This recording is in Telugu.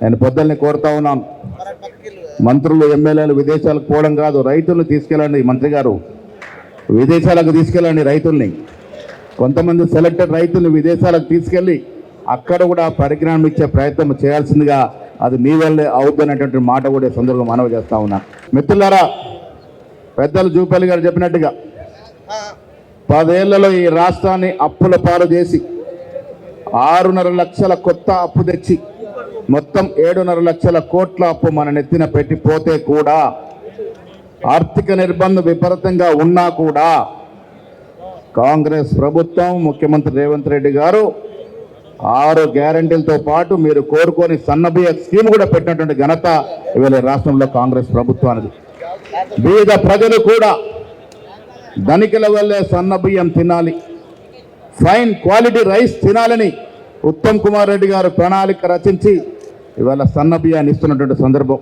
నేను పొద్దుల్ని కోరుతా ఉన్నాను, మంత్రులు ఎమ్మెల్యేలు విదేశాలకు పోవడం కాదు, రైతులను తీసుకెళ్ళండి. మంత్రి గారు విదేశాలకు తీసుకెళ్ళండి రైతుల్ని. కొంతమంది సెలెక్టెడ్ రైతుల్ని విదేశాలకు తీసుకెళ్ళి అక్కడ కూడా పరిజ్ఞానం ఇచ్చే ప్రయత్నం చేయాల్సిందిగా, అది మీ వల్లే అవుతున్నటువంటి మాట కూడా సందర్భంగా మనవి చేస్తా ఉన్నా. మిత్రులారా, పెద్దలు జూపల్లి గారు చెప్పినట్టుగా 10 ఏళ్లలో ఈ రాష్ట్రాన్ని అప్పుల పాలు చేసి 6.5 లక్షల కొత్త అప్పు తెచ్చి మొత్తం 7.5 లక్షల కోట్ల అప్పు మన నెత్తిన పెట్టిపోతే కూడా, ఆర్థిక నిర్బంధం విపరీతంగా ఉన్నా కూడా కాంగ్రెస్ ప్రభుత్వం, ముఖ్యమంత్రి రేవంత్ రెడ్డి గారు 6 గ్యారంటీలతో పాటు మీరు కోరుకొని సన్నబియ్య స్కీమ్ కూడా పెట్టినటువంటి ఘనత ఇవాళ రాష్ట్రంలో కాంగ్రెస్ ప్రభుత్వానికి. బీద ప్రజలు కూడా ధనికుల వల్లే సన్నబియ్యం తినాలి, ఫైన్ క్వాలిటీ రైస్ తినాలని ఉత్తమ్ కుమార్ రెడ్డి గారు ప్రణాళిక రచించి ఇవాళ సన్నబియ్యాన్ని ఇస్తున్నటువంటి సందర్భం.